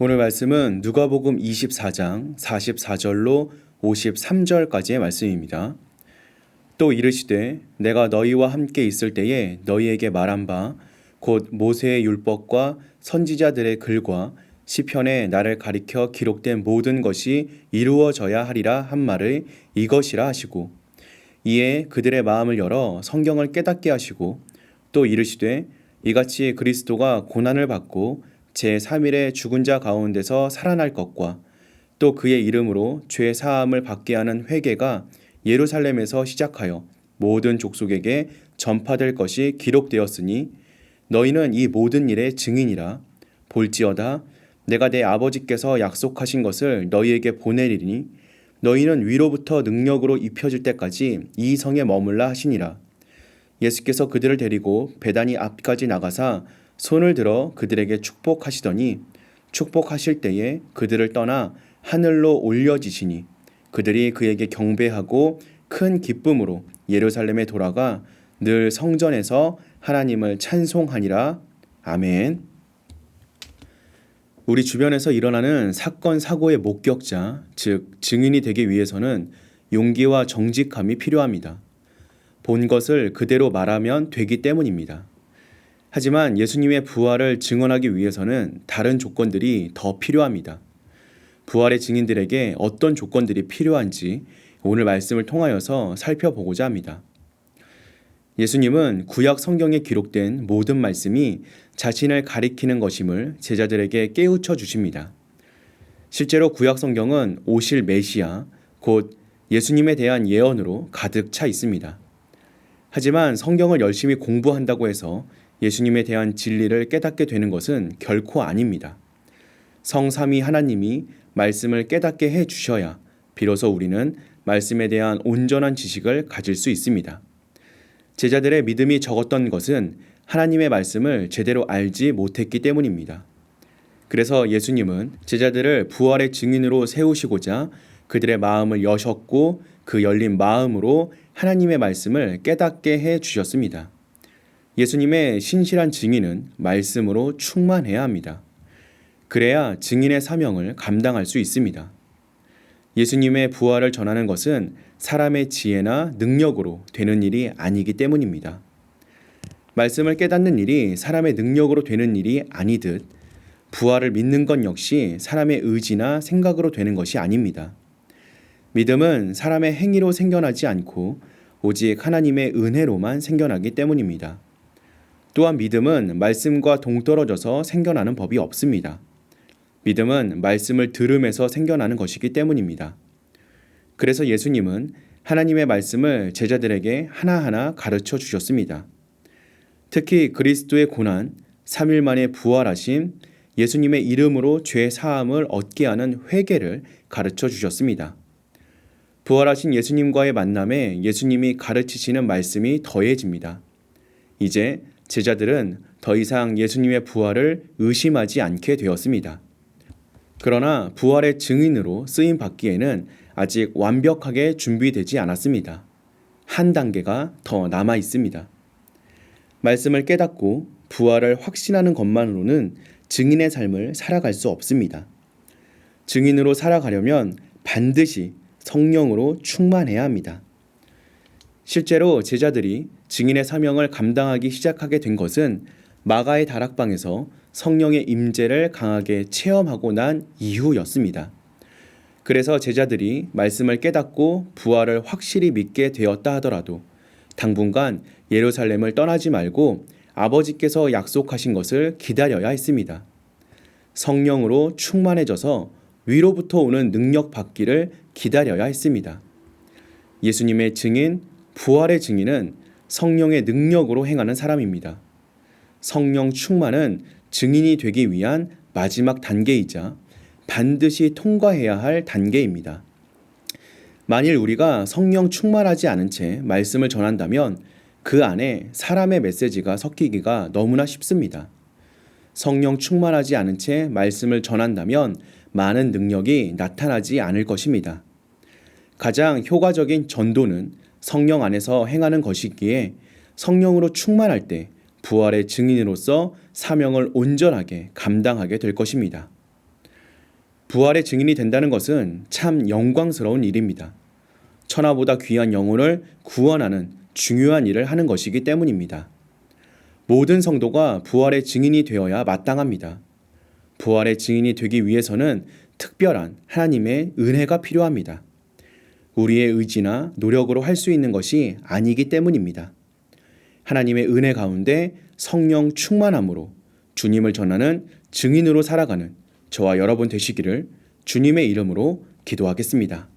오늘 말씀은 누가복음 24장 44절로 53절까지의 말씀입니다. 또 이르시되 내가 너희와 함께 있을 때에 너희에게 말한 바 곧 모세의 율법과 선지자들의 글과 시편에 나를 가리켜 기록된 모든 것이 이루어져야 하리라 한 말을 이것이라 하시고 이에 그들의 마음을 열어 성경을 깨닫게 하시고 또 이르시되 이같이 그리스도가 고난을 받고 제3일에 죽은 자 가운데서 살아날 것과 또 그의 이름으로 죄 사함을 받게 하는 회개가 예루살렘에서 시작하여 모든 족속에게 전파될 것이 기록되었으니 너희는 이 모든 일의 증인이라. 볼지어다 내가 내 아버지께서 약속하신 것을 너희에게 보내리니 너희는 위로부터 능력으로 입혀질 때까지 이 성에 머물라 하시니라. 예수께서 그들을 데리고 베다니 앞까지 나가사 손을 들어 그들에게 축복하시더니 축복하실 때에 그들을 떠나 하늘로 올려지시니 그들이 그에게 경배하고 큰 기쁨으로 예루살렘에 돌아가 늘 성전에서 하나님을 찬송하니라. 아멘. 우리 주변에서 일어나는 사건, 사고의 목격자, 즉 증인이 되기 위해서는 용기와 정직함이 필요합니다. 본 것을 그대로 말하면 되기 때문입니다. 하지만 예수님의 부활을 증언하기 위해서는 다른 조건들이 더 필요합니다. 부활의 증인들에게 어떤 조건들이 필요한지 오늘 말씀을 통하여서 살펴보고자 합니다. 예수님은 구약 성경에 기록된 모든 말씀이 자신을 가리키는 것임을 제자들에게 깨우쳐 주십니다. 실제로 구약 성경은 오실 메시아, 곧 예수님에 대한 예언으로 가득 차 있습니다. 하지만 성경을 열심히 공부한다고 해서 예수님에 대한 진리를 깨닫게 되는 것은 결코 아닙니다. 성삼위 하나님이 말씀을 깨닫게 해 주셔야 비로소 우리는 말씀에 대한 온전한 지식을 가질 수 있습니다. 제자들의 믿음이 적었던 것은 하나님의 말씀을 제대로 알지 못했기 때문입니다. 그래서 예수님은 제자들을 부활의 증인으로 세우시고자 그들의 마음을 여셨고 그 열린 마음으로 하나님의 말씀을 깨닫게 해 주셨습니다. 예수님의 신실한 증인은 말씀으로 충만해야 합니다. 그래야 증인의 사명을 감당할 수 있습니다. 예수님의 부활을 전하는 것은 사람의 지혜나 능력으로 되는 일이 아니기 때문입니다. 말씀을 깨닫는 일이 사람의 능력으로 되는 일이 아니듯 부활을 믿는 것 역시 사람의 의지나 생각으로 되는 것이 아닙니다. 믿음은 사람의 행위로 생겨나지 않고 오직 하나님의 은혜로만 생겨나기 때문입니다. 또한 믿음은 말씀과 동떨어져서 생겨나는 법이 없습니다. 믿음은 말씀을 들음에서 생겨나는 것이기 때문입니다. 그래서 예수님은 하나님의 말씀을 제자들에게 하나하나 가르쳐 주셨습니다. 특히 그리스도의 고난, 3일 만에 부활하심, 예수님의 이름으로 죄 사함을 얻게 하는 회개를 가르쳐 주셨습니다. 부활하신 예수님과의 만남에 예수님이 가르치시는 말씀이 더해집니다. 이제 제자들은 더 이상 예수님의 부활을 의심하지 않게 되었습니다. 그러나 부활의 증인으로 쓰임 받기에는 아직 완벽하게 준비되지 않았습니다. 한 단계가 더 남아 있습니다. 말씀을 깨닫고 부활을 확신하는 것만으로는 증인의 삶을 살아갈 수 없습니다. 증인으로 살아가려면 반드시 성령으로 충만해야 합니다. 실제로 제자들이 증인의 사명을 감당하기 시작하게 된 것은 마가의 다락방에서 성령의 임재를 강하게 체험하고 난 이후였습니다. 그래서 제자들이 말씀을 깨닫고 부활을 확실히 믿게 되었다 하더라도 당분간 예루살렘을 떠나지 말고 아버지께서 약속하신 것을 기다려야 했습니다. 성령으로 충만해져서 위로부터 오는 능력 받기를 기다려야 했습니다. 예수님의 증인, 부활의 증인은 성령의 능력으로 행하는 사람입니다. 성령 충만은 증인이 되기 위한 마지막 단계이자 반드시 통과해야 할 단계입니다. 만일 우리가 성령 충만하지 않은 채 말씀을 전한다면 그 안에 사람의 메시지가 섞이기가 너무나 쉽습니다. 성령 충만하지 않은 채 말씀을 전한다면 많은 능력이 나타나지 않을 것입니다. 가장 효과적인 전도는 성령 안에서 행하는 것이기에 성령으로 충만할 때 부활의 증인으로서 사명을 온전하게 감당하게 될 것입니다. 부활의 증인이 된다는 것은 참 영광스러운 일입니다. 천하보다 귀한 영혼을 구원하는 중요한 일을 하는 것이기 때문입니다. 모든 성도가 부활의 증인이 되어야 마땅합니다. 부활의 증인이 되기 위해서는 특별한 하나님의 은혜가 필요합니다. 우리의 의지나 노력으로 할 수 있는 것이 아니기 때문입니다. 하나님의 은혜 가운데 성령 충만함으로 주님을 전하는 증인으로 살아가는 저와 여러분 되시기를 주님의 이름으로 기도하겠습니다.